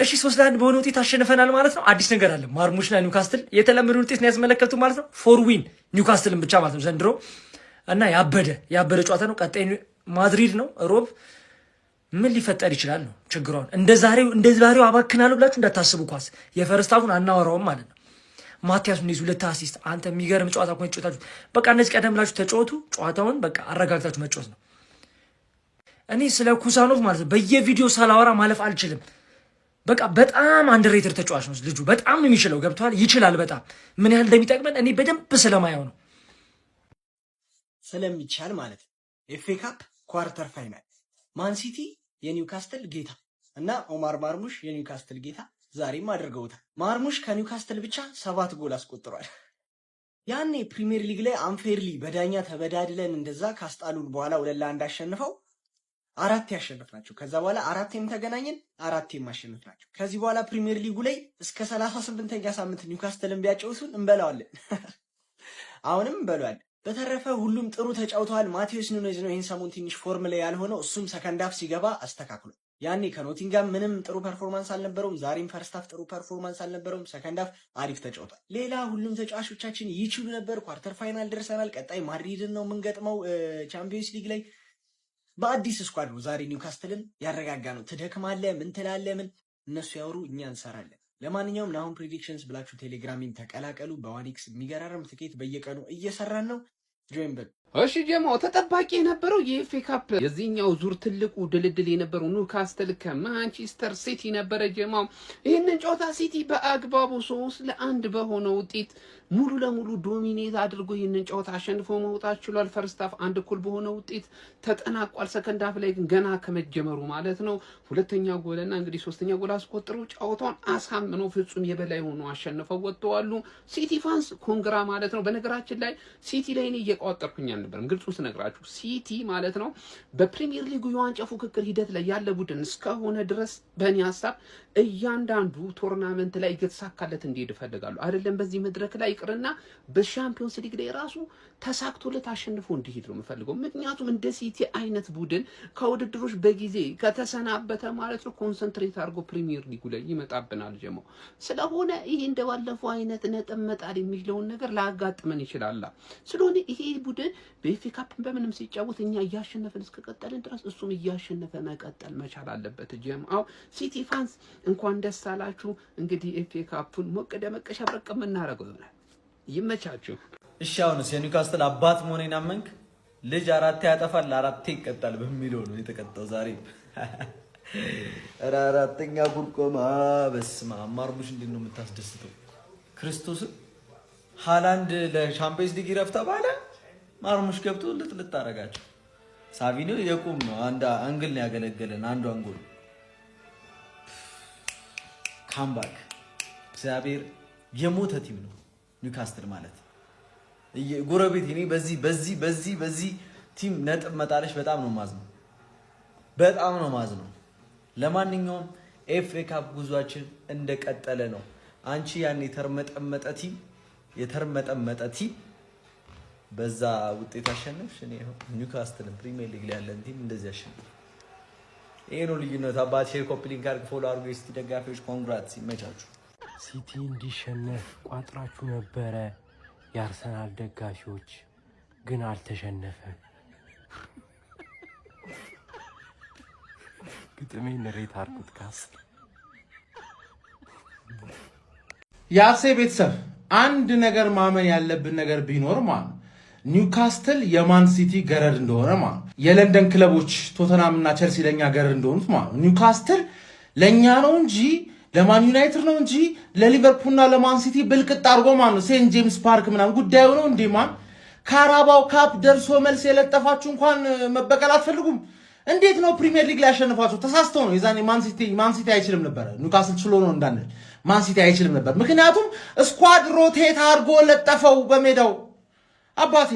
እሺ 3-1 በሆነ ውጤት አሸንፈናል ማለት ነው። አዲስ ነገር አለ። ማርሙሽና ኒውካስትል የተለመደ ውጤት ነው ያስመለከቱ ማለት ነው። ፎር ዊን ኒውካስትልን ብቻ ማለት ነው ዘንድሮ እና ያበደ ጨዋታ ነው። ቀጣይ ማድሪድ ነው ሮብ። ምን ሊፈጠር ይችላል ነው ችግሯን። እንደ ዛሬው አባክናለሁ ብላችሁ እንዳታስቡ። ኳስ የፈርስታፉን አናወራውም ማለት ነው። ማቲያስ ኑኔዝ 2 አሲስት። አንተ የሚገርም ጨዋታ እኮ ተጫወታችሁ። በቃ እነዚህ ቀደም ብላችሁ ተጫወቱ። ጨዋታውን በቃ አረጋግታችሁ መጫወት ነው። እኔ ስለ ኩሳኖቭ ማለት ነው በየቪዲዮ ሳላወራ ማለፍ አልችልም። በቃ በጣም አንደርሬትድ ተጫዋች ነው ልጁ። በጣም ነው የሚችለው። ገብቷል። ይችላል በጣም ምን ያህል እንደሚጠቅመን እኔ በደንብ ስለማየው ነው ስለሚቻል ማለት ነው። ኤፍኤ ካፕ ኳርተር ፋይናል ማን ሲቲ የኒውካስትል ጌታ እና ኦማር ማርሙሽ የኒውካስትል ጌታ ዛሬም አድርገውታል። ማርሙሽ ከኒውካስትል ብቻ 7 ጎል አስቆጥሯል። ያኔ ፕሪሚየር ሊግ ላይ አንፌርሊ በዳኛ ተበዳድለን እንደዛ ካስጣሉን በኋላ 2-1 አሸንፈው 4 ያሸነፍናቸው። ከዛ በኋላ 4 ተገናኘን 4 አሸነፍናቸው። ከዚህ በኋላ ፕሪሚየር ሊጉ ላይ እስከ 38ኛ ሳምንት ኒውካስትልን ቢያጨውሱን እንበላዋለን። አሁንም እንበላዋለን። በተረፈ ሁሉም ጥሩ ተጫውተዋል። ማቲያስ ኑኔዝ ነው ይህን ሰሞን ትንሽ ፎርም ላይ ያልሆነው። እሱም ሰከንድ ሃፍ ሲገባ አስተካክሏል። ያኔ ከኖቲንጋም ምንም ጥሩ ፐርፎርማንስ አልነበረውም። ዛሬም ፈርስት ሃፍ ጥሩ ፐርፎርማንስ አልነበረውም። ሰከንድ ሃፍ አሪፍ ተጫውቷል። ሌላ ሁሉም ተጫዋቾቻችን ይችሉ ነበር። ኳርተር ፋይናል ደርሰናል። ቀጣይ ማድሪድን ነው የምንገጥመው ቻምፒዮንስ ሊግ ላይ በአዲስ ስኳድ ነው። ዛሬ ኒውካስትልን ያረጋጋ ነው። ትደክማለህ፣ ምን ትላለህ፣ ምን እነሱ ያወሩ እኛ እንሰራለን። ለማንኛውም ናሁን ፕሬዲክሽንስ ብላችሁ ቴሌግራሚን ተቀላቀሉ። በዋኒክስ የሚገራርም ትኬት በየቀኑ እየሰራን ነው። ጆይን በል። እሺ ጀማው ተጠባቂ የነበረው የኤፍኤ ካፕ የዚህኛው ዙር ትልቁ ድልድል የነበረው ኒውካስትል ከማንቸስተር ሲቲ ነበረ። ጀማው ይህንን ጨዋታ ሲቲ በአግባቡ 3-1 በሆነ ውጤት ሙሉ ለሙሉ ዶሚኔት አድርጎ ይህንን ጨዋታ አሸንፎ መውጣት ችሏል። ፈርስት ሃፍ 1 እኩል በሆነ ውጤት ተጠናቋል። ሰከንድ ሃፍ ላይ ግን ገና ከመጀመሩ ማለት ነው ሁለተኛ ጎልና እንግዲህ ሶስተኛ ጎል አስቆጥረው ጨዋታውን አሳምነው ፍጹም የበላይ ሆኖ አሸንፈው ወጥተዋል። ሲቲ ፋንስ ኮንግራ ማለት ነው። በነገራችን ላይ ሲቲ ላይ እኔ እየቋጠርኩኝ አልነበረም፣ ግልጹን ስነግራችሁ ሲቲ ማለት ነው በፕሪሚየር ሊጉ የዋንጫ ፉክክር ሂደት ላይ ያለ ቡድን እስከሆነ ድረስ በእኔ ሀሳብ እያንዳንዱ ቶርናመንት ላይ እየተሳካለት እንዲሄድ እፈልጋለሁ። አይደለም በዚህ መድረክ ላይ ይቅርና በሻምፒዮንስ ሊግ ላይ ራሱ ተሳክቶለት አሸንፎ እንዲሄድ ነው የምፈልገው። ምክንያቱም እንደ ሲቲ አይነት ቡድን ከውድድሮች በጊዜ ከተሰናበተ ማለት ነው ኮንሰንትሬት አድርጎ ፕሪሚየር ሊጉ ላይ ይመጣብናል ጀማው። ስለሆነ ይሄ እንደባለፈው አይነት ነጥብ መጣል የሚለውን ነገር ላጋጥመን ይችላል። ስለሆነ ይሄ ቡድን በኤፍኤ ካፕ በምንም ሲጫወት እኛ እያሸነፈን እስከቀጠልን ድረስ እሱም እያሸነፈ መቀጠል መቻል አለበት ጀማው። ሲቲ ፋንስ እንኳን ደስ አላችሁ። እንግዲህ ኤፍኤ ካፑን ሞቅ ደመቅ ሸብረቅ የምናደርገው ይሆናል። ይመቻችሁ። እሺ አሁንስ የኒውካስትል አባት መሆኔን አመንክ? ልጅ 4 ያጠፋል 4 ይቀጣል በሚለው ነው የተቀጣው ዛሬ። ኧረ 4ኛ ጉርቆማ በስመ አብ። ማርሙሽ እንዴት ነው የምታስደስተው? ክርስቶስ ሃላንድ ለሻምፒዮንስ ሊግ ይረፍታ ባለ ማርሙሽ ገብቶ ልጥልጥ አደረጋቸው። ሳቪኒዮ የቁም ነው አንድ አንግል ነው ያገለገለን አንዱ አንጎል ካምባክ። እግዚአብሔር የሞተ ቲም ነው ኒውካስትል ማለት ጎረቤት። እኔ በዚህ ቲም ነጥብ መጣለሽ በጣም ነው ማዝነው። ለማንኛውም ኤፍኤ ካፕ ጉዟችን እንደቀጠለ ነው። አንቺ ያን የተርመጠመጠ ቲም በዛ ውጤት አሸነፍሽ። እኔ ኒውካስትልን ፕሪሚየር ሊግ ላይ ያለን ቲም እንደዚህ አሸነፍ። ይሄ ነው ልዩነት። አባት ሼር ኮፒ ሊንክ አድርግ፣ ፎሎ አድርጉ። የሲቲ ደጋፊዎች ኮንግራትስ፣ ይመቻችሁ። ሲቲ እንዲሸነፍ ቋጥራችሁ ነበረ የአርሰናል ደጋፊዎች፣ ግን አልተሸነፈም። ግጥሜን ሬት አድርጉት ካስ። የአርሴ ቤተሰብ አንድ ነገር ማመን ያለብን ነገር ቢኖር ማለት ኒውካስትል የማን ሲቲ ገረድ እንደሆነ ማለት የለንደን ክለቦች ቶተናም እና ቸልሲ ለኛ ገረድ እንደሆኑት ማለት ኒውካስትል ለኛ ነው እንጂ ለማን ዩናይትድ ነው እንጂ ለሊቨርፑልና ለማን ሲቲ ብልቅጥ አድርጎ ማለት ነው ሴንት ጄምስ ፓርክ ምናምን ጉዳዩ ነው እንዴ ማን ካራባው ካፕ ደርሶ መልስ የለጠፋችሁ እንኳን መበቀል አትፈልጉም? እንዴት ነው ፕሪሚየር ሊግ ላይ ያሸነፋችሁ? ተሳስተው ነው። የዛኔ ማን ሲቲ አይችልም ነበር፣ ኒውካስትል ችሎ ነው እንዳንል ማን ሲቲ አይችልም ነበር። ምክንያቱም ስኳድ ሮቴት አድርጎ ለጠፈው በሜዳው። አባቴ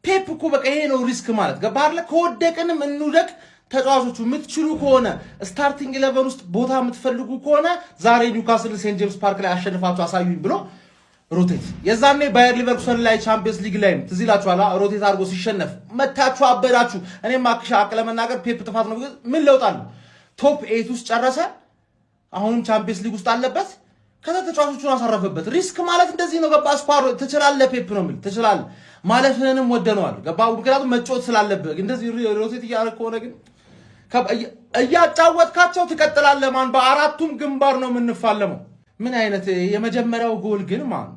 ፔፕ እኮ በቃ ይሄ ነው ሪስክ ማለት ገባርለ። ከወደቅንም እንውደቅ ተጫዋቾቹ የምትችሉ ከሆነ ስታርቲንግ 11 ውስጥ ቦታ የምትፈልጉ ከሆነ ዛሬ ኒውካስትል ሴንት ጄምስ ፓርክ ላይ አሸንፋችሁ አሳዩኝ ብሎ ሮቴት። የዛኔ ባየር ሊቨርኩሰን ላይ ቻምፒየንስ ሊግ ላይ ትዝ ይላችኋል። ሮቴት አድርጎ ሲሸነፍ መታችሁ አበዳችሁ። እኔም አክሻ አቅለ መናገር ፔፕ ጥፋት ነው። ምን ለውጣሉ? ቶፕ 8 ውስጥ ጨረሰ። አሁን ቻምፒየንስ ሊግ ውስጥ አለበት። ከዛ ተጫዋቾቹን አሳረፈበት። ሪስክ ማለት እንደዚህ ነው። ገባ ስኳር ትችላለህ። ፔፕ ነው የሚል ትችላለህ። ማለፍህንም ወደነዋል። ገባ ምክንያቱም መጫወት ስላለብህ። እንደዚህ ሮቴት እያደረግ ከሆነ ግን እያጫወትካቸው ትቀጥላለህ። ማን በአራቱም ግንባር ነው የምንፋለመው። ምን አይነት የመጀመሪያው ጎል ግን ማን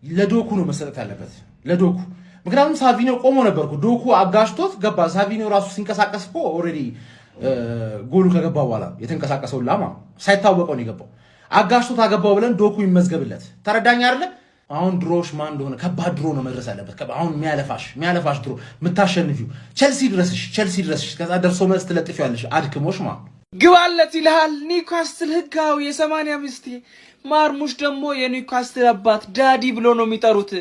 ለዶኩ ነው መሰጠት ያለበት ለዶኩ። ምክንያቱም ሳቪኒዮ ቆሞ ነበርኩ ዶኩ አጋሽቶት ገባ። ሳቪኒዮ ራሱ ሲንቀሳቀስ እኮ ኦልሬዲ ጎሉ ከገባ በኋላ የተንቀሳቀሰው ላማ ሳይታወቀው ነው የገባው። አጋሽቶት አገባው ብለን ዶኩ ይመዝገብለት። ተረዳኝ አይደለ? አሁን ድሮሽ ማን እንደሆነ ከባድ ድሮ ነው መድረስ ያለበት። አሁን የሚያለፋሽ ድሮ የምታሸንፊው ቸልሲ ድረስሽ ከዛ ደርሶ መልስ ትለጥፊያለሽ አድክሞሽ ማለት ግባለት ይልሃል። ኒውካስትል ህጋዊ የ80 ሚስት ማርሙሽ ደግሞ የኒውካስትል አባት ዳዲ ብሎ ነው የሚጠሩት።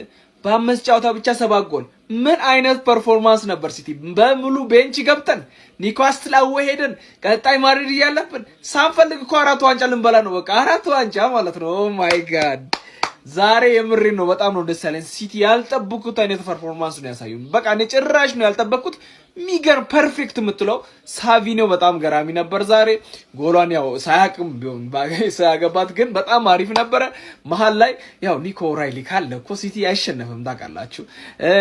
በአምስት ጨዋታ ብቻ 7 ጎል። ምን አይነት ፐርፎርማንስ ነበር! ሲቲ በሙሉ ቤንች ገብተን ኒውካስትል ሄደን ቀጣይ ማድሪድ እያለብን ሳንፈልግ እኮ 4 ዋንጫ ልንበላ ነው። በቃ 4 ዋንጫ ማለት ነው። ኦ ማይ ጋድ ዛሬ የምሬን ነው። በጣም ነው ደስ ያለኝ። ሲቲ ያልጠበቁት አይነት ፐርፎርማንስ ነው ያሳዩን። በቃ እኔ ጭራሽ ነው ያልጠበቁት። ሚገርም ፐርፌክት የምትለው ሳቪኒዮ በጣም ገራሚ ነበር ዛሬ። ጎሏን ያው ሳያቅም ቢሆን ሳያገባት ግን በጣም አሪፍ ነበረ። መሀል ላይ ያው ኒኮ ራይሊ ካለ እኮ ሲቲ አይሸነፍም ታውቃላችሁ።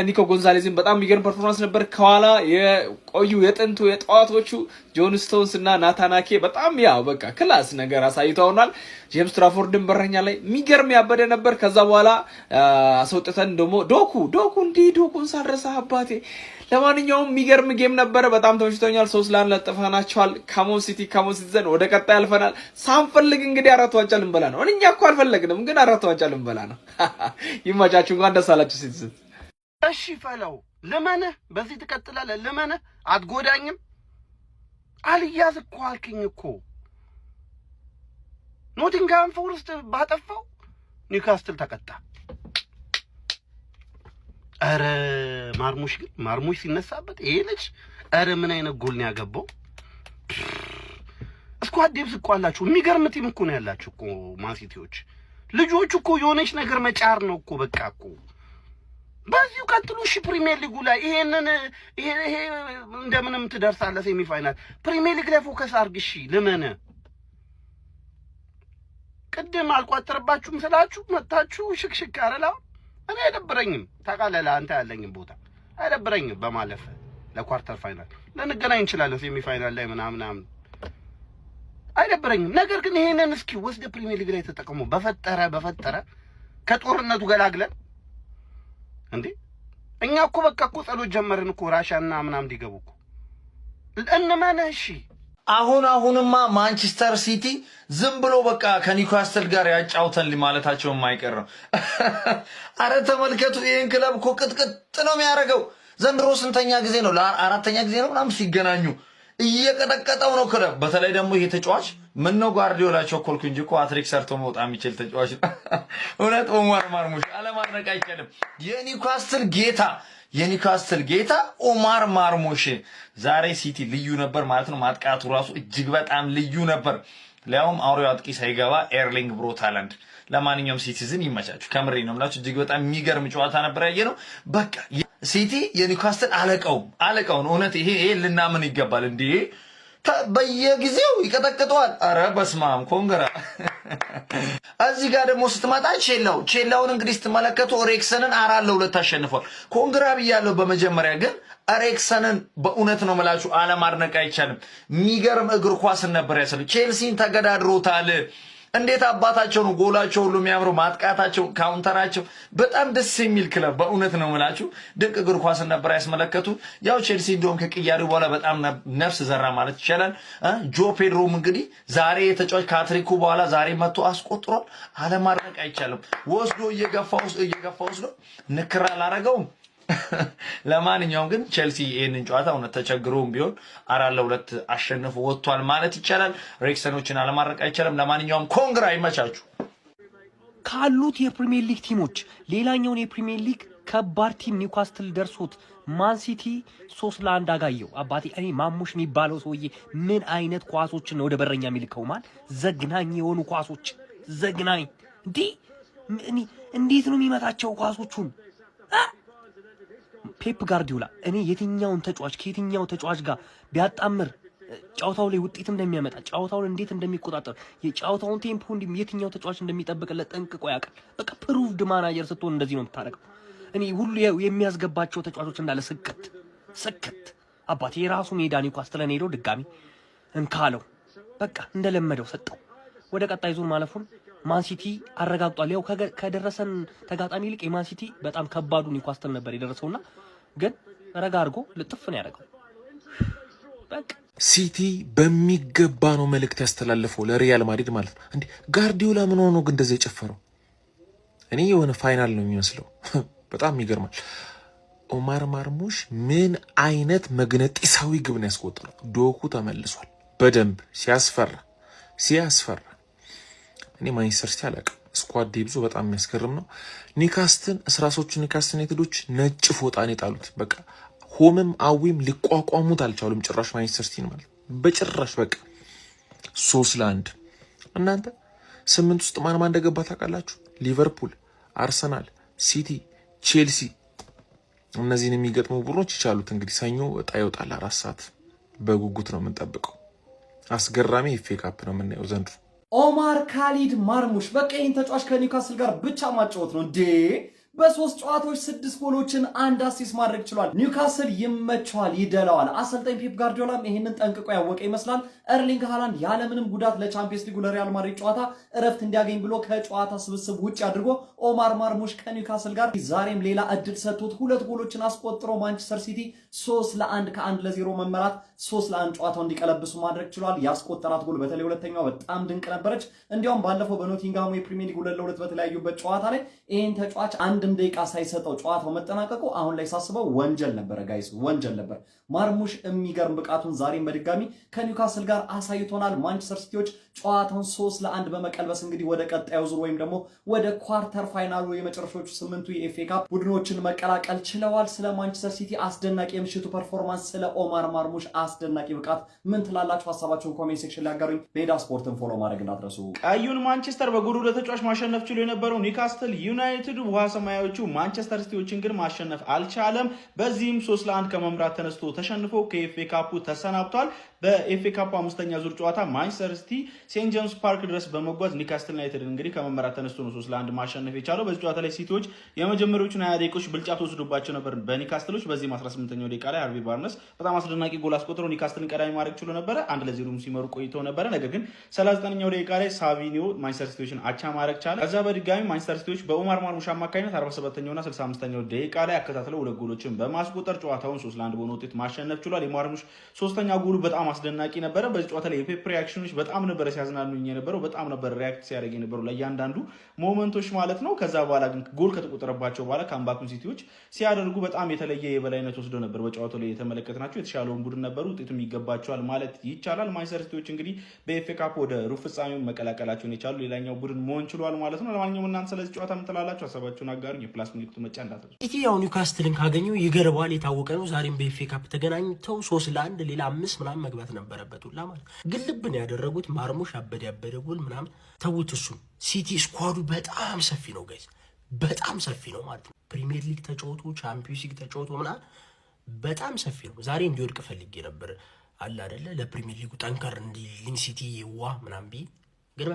ኒኮ ጎንዛሌዝን በጣም ሚገርም ፐርፎርማንስ ነበር። ከኋላ የቆዩ የጥንቱ የጠዋቶቹ ጆን ስቶንስ እና ናታናኬ በጣም ያው በቃ ክላስ ነገር አሳይተውናል። ጄምስ ትራፎርድን በረኛ ላይ ሚገርም ያበደ ነበር። ከዛ በኋላ አስወጥተን ደግሞ ዶኩን ሳልረሳ አባቴ። ለማንኛውም ሚገርም ጌም ነበረ። በጣም ተመችቶኛል። 3-1 ለጥፈናቸዋል። ካሞን ሲቲዘን ወደ ቀጣይ አልፈናል። ሳንፈልግ እንግዲህ 4 ዋንጫ ልንበላ ነው። እኛ እኮ አልፈለግንም ግን 4 ዋንጫ ልንበላ ነው። ይማቻችሁ። እንኳን ደስ አላችሁ ሲቲዝን። እሺ ፈለው ልመንህ፣ በዚህ ትቀጥላለህ። ልመንህ አትጎዳኝም። አልያዝ እኮ አልከኝ እኮ። ኖቲንግሃም ፎረስት ባጠፋው ኒውካስትል ተቀጣ። አረ ማርሙሽ ሲነሳበት ይሄ ልጅ አረ ምን አይነት ጎል ነው ያገባው! ስኳድ ዴብስ እኮ አላችሁ። የሚገርም ቲም እኮ ነው ያላችሁ እኮ ማንሲቲዎች። ልጆቹ እኮ የሆነች ነገር መጫር ነው እኮ በቃ እኮ። በዚሁ ቀጥሉ። እሺ ፕሪሚየር ሊጉ ላይ ይሄ እንደምንም ትደርሳለህ ሴሚ ፋይናል። ፕሪሚየር ሊግ ላይ ፎከስ አድርግ። እሺ ልመነ ቅድም አልቋጠርባችሁም ስላችሁ መታችሁ ሽክሽክ አረላው። እኔ አይደብረኝም ታውቃለህ፣ አንተ ያለኝም ቦታ አይደብረኝም። በማለፍ ለኳርተር ፋይናል ልንገናኝ እንችላለን፣ ሴሚ ፋይናል ላይ ምናምን አይደብረኝም። ነገር ግን ይሄንን እስኪ ወስደ ፕሪሚየር ሊግ ላይ ተጠቅሞ በፈጠረ ከጦርነቱ ገላግለን እንዴ። እኛ እኮ በቃ እኮ ጸሎት ጀመርን እኮ ራሻና ምናምን ሊገቡ እኮ እንመነ። እሺ አሁንማ ማንቸስተር ሲቲ ዝም ብሎ በቃ ከኒውካስትል ጋር ያጫውተን ማለታቸው የማይቀር ነው። አረ ተመልከቱ፣ ይሄን ክለብ እኮ ቅጥቅጥ ነው የሚያደርገው። ዘንድሮ ስንተኛ ጊዜ ነው? ለአራተኛ ጊዜ ነው ምናምን ሲገናኙ እየቀጠቀጠው ነው ክለብ። በተለይ ደግሞ ይሄ ተጫዋች ምን ነው ጓርዲዮላ ቸኮልኩ እንጂ እኮ አትሪክ ሰርቶ መውጣት የሚችል ተጫዋች ነው። እውነት ኦማር ማርሙሽ አለማድነቅ አይቻልም። የኒውካስትል ጌታ ኦማር ማርሙሽ ዛሬ ሲቲ ልዩ ነበር ማለት ነው። ማጥቃቱ ራሱ እጅግ በጣም ልዩ ነበር። ሊያውም አውሬው አጥቂ ሳይገባ ኤርሊንግ ብሮት ሃላንድ። ለማንኛውም ሲቲዝን ይመቻችሁ። ከምሬ ነው የምላችሁ። እጅግ በጣም የሚገርም ጨዋታ ነበር ያየነው። በቃ ሲቲ የኒውካስትል አለቃውን እውነት ይሄ ልናምን ይገባል እንዴ። በየጊዜው ይቀጠቅጠዋል። አረ በስማም ኮንግራ። እዚህ ጋር ደግሞ ስትመጣ ቼላውን እንግዲህ ስትመለከቱ ኤሪክሰንን 4-2 አሸንፏል። ኮንግራ ብያለሁ። በመጀመሪያ ግን ኤሪክሰንን በእውነት ነው የምላችሁ አለማድነቅ አይቻልም። የሚገርም እግር ኳስን ነበር ያሰሉ። ቼልሲን ተገዳድሮታል። እንዴት አባታቸው ነው ጎላቸው ሁሉ የሚያምሩ ማጥቃታቸው፣ ካውንተራቸው በጣም ደስ የሚል ክለብ በእውነት ነው የምላችሁ። ድንቅ እግር ኳስን ነበር ያስመለከቱ። ያው ቼልሲ እንደውም ከቅያሪ በኋላ በጣም ነፍስ ዘራ ማለት ይቻላል። ጆ ፔድሮም እንግዲህ ዛሬ የተጫዋች ካትሪኩ በኋላ ዛሬ መጥቶ አስቆጥሯል። አለማድነቅ አይቻልም። ወስዶ እየገፋ ወስዶ ንክራ አላረገውም። ለማንኛውም ግን ቼልሲ ይሄንን ጨዋታ እውነት ተቸግሮም ቢሆን 4-2 አሸንፎ ወጥቷል ማለት ይቻላል። ኤሪክሰኖችን አለማድነቅ አይቻልም። ለማንኛውም ኮንግራ ይመቻችሁ። ካሉት የፕሪሚየር ሊግ ቲሞች ሌላኛውን የፕሪሚየር ሊግ ከባድ ቲም ኒውካስትል ደርሶት ማንሲቲ 3-1 አጋየው። አባቴ እኔ ማሙሽ የሚባለው ሰውዬ ምን አይነት ኳሶችን ነው ወደ በረኛ የሚልከው? ዘግናኝ የሆኑ ኳሶች ዘግናኝ። እንዴት ነው የሚመታቸው ኳሶቹን? ፔፕ ጋርዲዮላ እኔ የትኛውን ተጫዋች ከየትኛው ተጫዋች ጋር ቢያጣምር ጨዋታው ላይ ውጤት እንደሚያመጣ ጨዋታውን እንዴት እንደሚቆጣጠር የጨዋታውን ቴምፖ የትኛው ተጫዋች እንደሚጠብቅለት ጠንቅቆ ያውቃል። በቃ ፕሩቭድ ማናጀር ስትሆን እንደዚህ ነው የምታደርገው። እኔ ሁሉ የሚያስገባቸው ተጫዋቾች እንዳለ ስከት አባቴ የራሱ ሜዳ ኒውካስትልን ሄዶ ድጋሚ እንካለው በቃ እንደለመደው ሰጠው። ወደ ቀጣይ ዙር ማለፉን ማንሲቲ አረጋግጧል። ያው ከደረሰን ተጋጣሚ ይልቅ የማንሲቲ በጣም ከባዱ ኒውካስትል ነበር የደረሰውና ግን ረጋ አድርጎ ልጥፍ ነው ያደረገው። በቃ ሲቲ በሚገባ ነው መልእክት ያስተላለፈው ለሪያል ማድሪድ ማለት ነው። እንዴ ጋርዲዮላ ምን ሆኖ ግን እንደዚህ የጨፈረው? እኔ የሆነ ፋይናል ነው የሚመስለው። በጣም ይገርማል። ኦማር ማርሙሽ ምን አይነት መግነጢሳዊ ግብ ነው ያስቆጠረው? ዶኩ ተመልሷል በደንብ ሲያስፈራ። እኔ ማንቸስተር ሲቲ አላውቅም። ስኳድ ዴብዙ በጣም የሚያስገርም ነው። ኒውካስትል 13ቱ ኒውካስትል ዩናይትዶች ነጭ ፎጣን የጣሉት በቃ ሆምም አዊም ሊቋቋሙት አልቻሉም። ጭራሽ ማንቸስተር ሲቲ ማለት በጭራሽ በቃ 3-1። እናንተ 8 ውስጥ ማን እንደገባ ታውቃላችሁ? ሊቨርፑል፣ አርሰናል፣ ሲቲ፣ ቼልሲ እነዚህን የሚገጥሙ ቡድኖች ይቻሉት። እንግዲህ ሰኞ እጣ ይወጣል 4 ሰዓት። በጉጉት ነው የምንጠብቀው። አስገራሚ ኤፍኤ ካፕ ነው የምናየው ዘንድሮ። ኦማር ካሊድ ማርሙሽ በቃ ይህን ተጫዋች ከኒውካስል ጋር ብቻ ማጫወት ነው እንዴ? በ3 ጨዋታዎች 6 ጎሎችን 1 አሲስት ማድረግ ችሏል። ኒውካስል ይመቸዋል፣ ይደላዋል። አሰልጣኝ ፔፕ ጋርዲዮላም ይህንን ጠንቅቆ ያወቀ ይመስላል። ኤርሊንግ ሃላንድ ያለምንም ጉዳት ለቻምፒየንስ ሊጉ ለሪያል ማድሪድ ጨዋታ እረፍት እንዲያገኝ ብሎ ከጨዋታ ስብስብ ውጭ አድርጎ ኦማር ማርሙሽ ከኒውካስል ጋር ዛሬም ሌላ እድል ሰጥቶት 2 ጎሎችን አስቆጥሮ ማንቸስተር ሲቲ 3-1 ከ1-0 መመራት 3-1 ጨዋታው እንዲቀለብሱ ማድረግ ችሏል። ያስቆጠራት ጎል በተለይ ሁለተኛው በጣም ድንቅ ነበረች። እንዲያውም ባለፈው በኖቲንግሃሙ የፕሪሚየር ሊግ 2-2 በተለያዩበት ጨዋታ ላይ ይህን ተጫዋች አንድም ደቂቃ ሳይሰጠው ጨዋታው መጠናቀቁ አሁን ላይ ሳስበው ወንጀል ነበረ ጋይስ፣ ወንጀል ነበር። ማርሙሽ የሚገርም ብቃቱን ዛሬም በድጋሚ ከኒውካስል ጋር አሳይቶናል። ማንቸስተር ሲቲዎች ጨዋታውን 3-1 በመቀልበስ እንግዲህ ወደ ቀጣዩ ዙር ወይም ደግሞ ወደ ኳርተር ፋይናሉ የመጨረሻዎቹ 8ቱ የኤፍኤ ካፕ ቡድኖችን መቀላቀል ችለዋል። ስለ ማንቸስተር ሲቲ አስደናቂ የምሽቱ ፐርፎርማንስ፣ ስለ ኦማር ማርሙሽ አስደናቂ ብቃት ምን ትላላችሁ? ሀሳባችሁን ኮሜንት ሴክሽን ላይ አጋሩኝ። ሜዳ ስፖርትን ፎሎ ማድረግ እንዳትረሱ። ቀዩን ማንቸስተር በጎል ወደ ተጫዋች ማሸነፍ ችሎ የነበረው ኒውካስትል ዩናይትድ ውሃ ሰማያዎቹ ማንቸስተር ሲቲዎችን ግን ማሸነፍ አልቻለም። በዚህም 3-1 ከመምራት ተነስቶ ተሸንፎ ከኤፍኤ ካፑ ተሰናብቷል። በኤፍኤ ካፑ 5ኛ ዙር ጨዋታ ማንቸስተር ሲቲ ሴንት ጄምስ ፓርክ ድረስ በመጓዝ ኒውካስትል ዩናይትድ እንግዲህ ከመምራት ተነስቶ ነው 3-1 ማሸነፍ የቻለው። በዚህ ጨዋታ ላይ ሲቲዎች የመጀመሪያዎቹን 20 ደቂቃዎች ብልጫ ተወስዶባቸው ነበር በኒውካስትሎች። በዚህም 18ኛው ደቂቃ ላይ ሃርቪ ባርነስ በጣም አስደናቂ ጎል አስቆጥሮ ኒውካስትልን ቀዳሚ ማድረግ ችሎ ነበረ። 1-0 ሲመሩ ቆይተው ነበረ። ነገር ግን 39ኛው ደቂቃ ላይ ሳቪኒዮ ማንቸስተር ሲቲዎችን አቻ ማድረግ ቻለ። ከዛ በድጋሚ ማንቸስተር ሲቲዎች በኦማር ማርሙሽ አማካኝነት 47ኛውና 65ኛው ደቂቃ ላይ አከታትለው 2 ጎሎችን በማስቆጠር ጨዋታውን 3-1 በሆነ ውጤት ማሸነፍ ችሏል። የማርሙሽ 3ኛ ጎሉ በጣም አስደናቂ ነበረ። በዚህ ጨዋታ ላይ የፔፕ ሪአክሽኖች በጣም ነበር ሲያዝናኑኝ የነበረው። በጣም ነበር ሪአክት ሲያደርግ የነበረው ለእያንዳንዱ ሞመንቶች ማለት ነው። ከዛ በኋላ ግን ጎል ከተቆጠረባቸው በኋላ ካምባኩን ሲቲዎች ሲያደርጉ በጣም የተለየ የበላይነት ወስደው ነበር በጨዋታው ላይ የተመለከትናቸው። የተሻለውን ቡድን ነበሩ፣ ውጤቱም ይገባቸዋል ማለት ይቻላል። ማንቸስተር ሲቲዎች እንግዲህ በኤፍኤ ካፕ ወደ ሩብ ፍጻሜው መቀላቀላቸውን የቻሉ ሌላኛው ቡድን መሆን ችሏል ማለት ነው። ለማንኛውም እናንተ ስለዚህ ጨዋታ ምን ትላላችሁ? ሀሳባችሁን አጋሩኝ። የፕላስ ምልክቱ መጫ እንዳትረሱ። ሲቲ ያው ኒውካስትልን ካገኘው ይገርባል፣ የታወቀ ነው። ዛሬም በኤፍኤ ካፕ ተገናኝተው 3-1 ሌላ 5 ምናምን መግባት ነበረበት ሁላ ማለት ግን ልብን ያደረጉት ማርሙሽ ያበደ ጎል ምናምን ተውት። እሱን ሲቲ ስኳዱ በጣም ሰፊ ነው ጋይስ፣ በጣም ሰፊ ነው ማለት ነው። ፕሪሚየር ሊግ ተጫውቶ ቻምፒዮንስ ሊግ ተጫውቶ ምናምን በጣም ሰፊ ነው። ዛሬ እንዲወድቅ ፈልጌ ነበር አለ አይደለ፣ ለፕሪሚየር ሊጉ ጠንከር እንዲል ሲቲ ዋ ምናምን ቢ ግን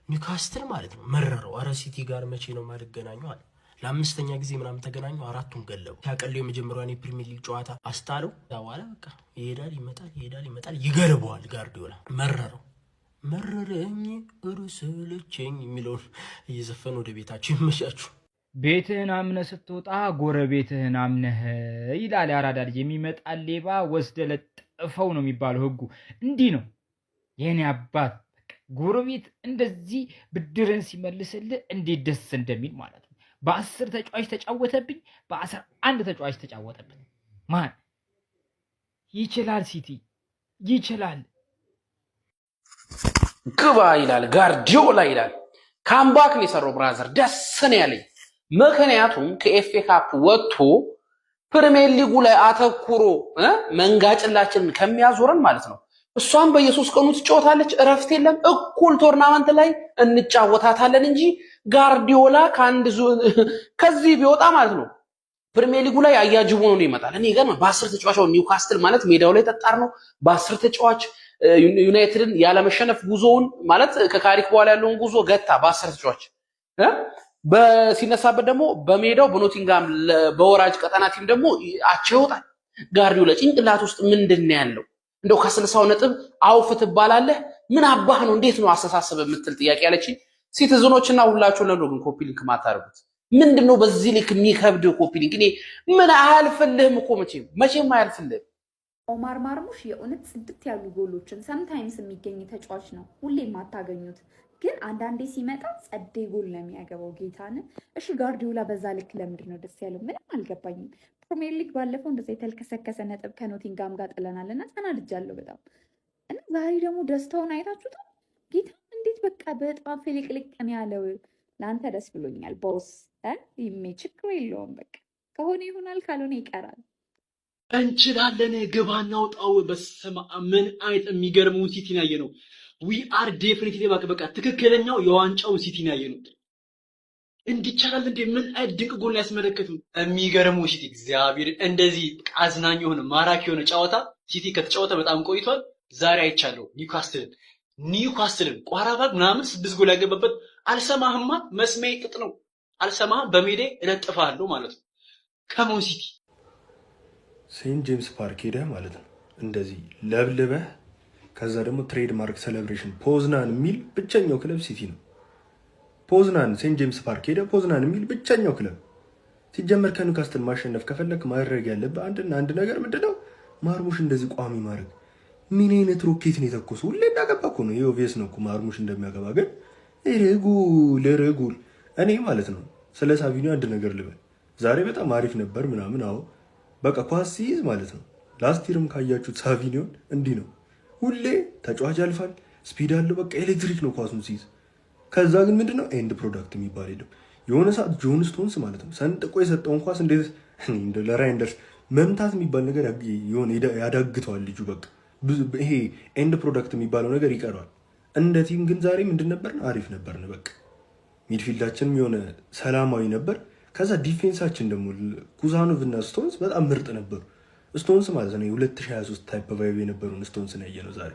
ኒውካስትል ማለት ነው መረረው። አረ ሲቲ ጋር መቼ ነው ማልገናኘው አለ። ለ5ኛ ጊዜ ምናምን ተገናኙ፣ 4ቱን ገለቡ። ያቀለው የመጀመሪያውን የፕሪሚየር ሊግ ጨዋታ አስጣለው። በኋላ በቃ ይሄዳል ይመጣል ይገርበዋል። ጋርዲዮላ መረረኝ ርስልቸኝ የሚለውን እየዘፈን ወደ ቤታችሁ ይመሻችሁ። ቤትህን አምነህ ስትወጣ ጎረቤትህን አምነህ ይላል ያራዳ ልጅ። የሚመጣል ሌባ ወስደ ለጥፈው ነው የሚባለው ህጉ። እንዲህ ነው የኔ አባት። ጎረቤት እንደዚህ ብድርን ሲመልስልህ እንዴት ደስ እንደሚል ማለት ነው። በ10 ተጫዋች ተጫወተብኝ፣ በ11 ተጫዋች ተጫወተብኝ። ማን ይችላል? ሲቲ ይችላል። ግባ ይላል ጋርዲዮላ ይላል። ካምባክ ነው የሰራው ብራዘር። ደስ ነው ያለኝ፣ ምክንያቱም ከኤፍኤ ካፕ ወጥቶ ፕሪሚየር ሊጉ ላይ አተኩሮ መንጋጭላችንን ከሚያዞረን ማለት ነው። እሷም በየሶስት ቀኑ ትጫወታለች፣ እረፍት የለም። እኩል ቶርናመንት ላይ እንጫወታታለን እንጂ ጋርዲዮላ ከዚህ ቢወጣ ማለት ነው ፕሪሚየር ሊጉ ላይ አያጅቦ ነው ይመጣል። እኔ ገና በ10 ተጫዋች ኒውካስትል ማለት ሜዳው ላይ ጠጣር ነው። በ10 ተጫዋች ዩናይትድን ያለመሸነፍ ጉዞውን ማለት ከካሪክ በኋላ ያለውን ጉዞ ገታ በ10 ተጫዋች በሲነሳበት ደግሞ በሜዳው በኖቲንጋም በወራጅ ቀጠና ቲም ደግሞ አቻ ይወጣል። ጋርዲዮላ ጭንቅላት ውስጥ ምንድነው ያለው? እንደው ከ60 ነጥብ አውፍ ትባላለህ? ምን አባህ ነው? እንዴት ነው አስተሳሰብ የምትል ጥያቄ ያለችኝ ሲቲዝኖችና ሁላችሁም ለምን ግን ኮፒ ሊንክ ማታረጉት? ምንድነው በዚህ ልክ የሚከብድ ኮፒ ሊንክ? እኔ ምን አያልፍልህም እኮ መቼም አያልፍልህም። ኦማር ማርሙሽ የእውነት ጽድት ያሉ ጎሎችን ሰምታይምስ የሚገኝ ተጫዋች ነው። ሁሌም አታገኙት፣ ግን አንዳንዴ ሲመጣ ጸዴ ጎል ነው የሚያገባው ጌታን። እሺ ጋርዲዮላ በዛ ልክ ለምንድን ነው ደስ ያለው? ምንም አልገባኝም። ፕሪሚየር ሊግ ባለፈው እንደዛ የተልከሰከሰ ነጥብ ከኖቲንጋም ጋር ጥለናልና ተናድጃለሁ በጣም እና ዛሬ ደግሞ ደስታውን አይታችሁታል። ጌታ እንዴት በቃ በጣም ፍልቅልቅ ነው ያለው። ለአንተ ደስ ብሎኛል ቦስ። ይሜ ችግር የለውም በቃ ከሆነ ይሆናል፣ ካልሆነ ይቀራል። እንችላለን። ግባ እናውጣው። በስመ አብ ምን አይነት የሚገርመውን ሲቲ ነው ያየነው። ዊ አር ዴፊኒትሊ በቃ ትክክለኛው የዋንጫውን ሲቲ ነው ያየነው። እንዲቻላል እንዴ! ምን አይነት ድንቅ ጎል ያስመለከቱን። የሚገርመው ሲቲ እግዚአብሔር እንደዚህ አዝናኝ የሆነ ማራኪ የሆነ ጨዋታ ሲቲ ከተጫወተ በጣም ቆይቷል። ዛሬ አይቻለሁ። ኒውካስትልን ቋራባግ ምናምን 6 ጎል ያገባበት። አልሰማህማ መስሜ ጥጥ ነው። አልሰማህም በሜዴ እለጥፋለሁ ማለት ነው። ከሞን ሲቲ ሴንት ጄምስ ፓርክ ሄደህ ማለት ነው እንደዚህ ለብልበህ ከዛ ደግሞ ትሬድ ማርክ ሴሌብሬሽን ፖዝናን የሚል ብቸኛው ክለብ ሲቲ ነው። ፖዝናን ሴንት ጄምስ ፓርክ ሄደህ ፖዝናን የሚል ብቸኛው ክለብ። ሲጀመር ከኒውካስትል ማሸነፍ ከፈለክ ማድረግ ያለብህ አንድ ነገር ምንድነው? ማርሙሽ እንደዚህ ቋሚ ማድረግ። ምን አይነት ሮኬት ነው የተኮሱ? ሁሌ እንዳገባ እኮ ነው። ይሄ ኦብቪየስ ነው እኮ ማርሙሽ እንደሚያገባ። ግን ረጉል እኔ ማለት ነው ስለ ሳቪኒዮ አንድ ነገር ልበል። ዛሬ በጣም አሪፍ ነበር ምናምን። አዎ በቃ ኳስ ሲይዝ ማለት ነው። ላስት ይርም ካያችሁት ሳቪኒዮን እንዲህ ነው። ሁሌ ተጫዋች ያልፋል፣ ስፒድ አለው፣ በቃ ኤሌክትሪክ ነው ኳሱን ሲይዝ። ከዛ ግን ምንድነው ኤንድ ፕሮዳክት የሚባል የለም። የሆነ ሰዓት ጆን ስቶንስ ማለት ነው ሰንጥቆ የሰጠውን ኳስ እንዴት እንደ ለራይንደርስ መምታት የሚባል ነገር የሆነ ያዳግተዋል ልጁ። በቃ ይሄ ኤንድ ፕሮዳክት የሚባለው ነገር ይቀረዋል። እንደ ቲም ግን ዛሬ ምንድን ነበርን? አሪፍ ነበርን። በቃ ሚድፊልዳችንም የሆነ ሰላማዊ ነበር። ከዛ ዲፌንሳችን ደግሞ ኩዛኖቭ እና ስቶንስ በጣም ምርጥ ነበሩ። ስቶንስ ማለት ነው የ2023 ታይፕ ቫይብ የነበረውን ስቶንስን ያየነው ዛሬ።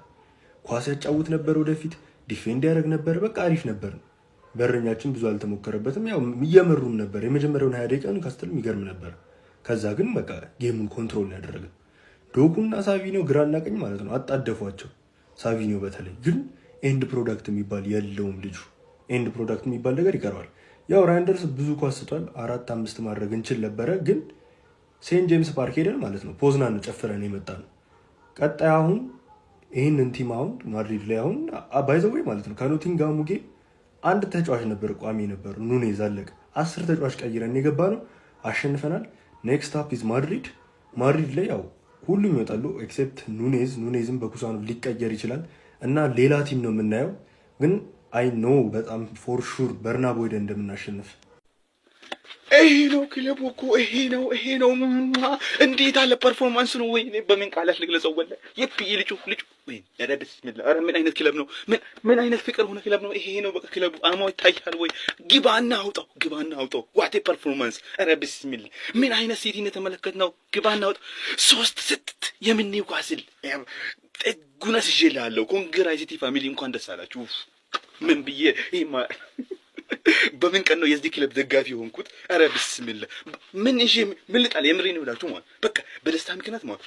ኳስ ያጫውት ነበር፣ ወደፊት ዲፌንድ ያደርግ ነበር። በቃ አሪፍ ነበር። በረኛችን ብዙ አልተሞከረበትም። ያው እየመሩም ነበር። የመጀመሪያውን 20 ደቂቃ ኒውካስትል የሚገርም ነበር። ከዛ ግን በቃ ጌሙን ኮንትሮል ያደረገ ዶኩና ሳቪኒዮ ግራና ቀኝ ማለት ነው አጣደፏቸው። ሳቪኒዮ በተለይ ግን ኤንድ ፕሮዳክት የሚባል የለውም ልጁ። ኤንድ ፕሮዳክት የሚባል ነገር ይቀረዋል። ያው ራይንደርስ ብዙ ኳስ ስቷል። 4-5 ማድረግ እንችል ነበረ። ግን ሴንት ጄምስ ፓርክ ሄደን ማለት ነው ፖዝናን ነው ጨፍረን የመጣ ነው። ቀጣይ አሁን ይህንን ቲም አሁን ማድሪድ ላይ አሁን ባይዘዌ ማለት ነው ከኖቲንጋሙ ጌም አንድ ተጫዋች ነበር ቋሚ ነበር፣ ኑኔዝ አለቀ። 10 ተጫዋች ቀይረን የገባ ነው፣ አሸንፈናል። ኔክስት አፕ ኢዝ ማድሪድ። ማድሪድ ላይ ያው ሁሉም ይወጣሉ ኤክሴፕት ኑኔዝ። ኑኔዝም በኩሳኖቭ ሊቀየር ይችላል እና ሌላ ቲም ነው የምናየው። ግን አይ ኖ በጣም ፎር ሹር በርናቦ ሄደን እንደምናሸንፍ። ይሄ ነው ክለቡ እኮ ይሄ ነው። እንዴት አለ ፐርፎርማንስ ነው ወይ? በምን ቃላት ልግለጸው? ወለ የፒኢ ልጁ ወይ ኧረ ቢስሚላ! ኧረ ምን አይነት ክለብ ነው? ምን አይነት ፍቅር ሆነ ክለብ ነው ይሄ? ነው በቃ ክለቡ አማው ይታያል ወይ? ግባና አውጣው። ዋት ፐርፎርማንስ! ኧረ ቢስሚላ! ምን አይነት ሲቲ ነው የተመለከትነው? ግባና አውጣው። 3-6 የምን ኒውካስል ጉነስ ይዤልሃለሁ። ኮንግራ ሲቲ ፋሚሊ እንኳን ደስ አላችሁ። ምን ብዬ ይማ በምን ቀን ነው የዚህ ክለብ ደጋፊ ሆንኩት? ኧረ ቢስሚላ! ምን ልጣል? የምሬን ነው ብላችሁ ማለት በቃ በደስታ ምክንያት ማለት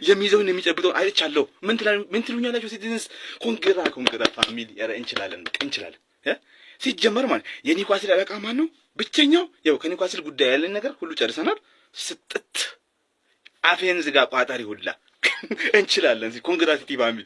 የሚይዘውን የሚጨብጠውን አይቻለሁ። ምን ትሉኛላችሁ ሲቲዝንስ? ኮንግራ ፋሚሊ። ኧረ እንችላለን። ሲጀመር ማለት የኒውካስል አለቃ ማን ነው? ብቸኛው ያው ከኒውካስል ጉዳይ ያለን ነገር ሁሉ ጨርሰናል። ስጥት አፌን ዝጋ ቋጣሪ ሁላ እንችላለን። ኮንግራ ሲቲ ፋሚሊ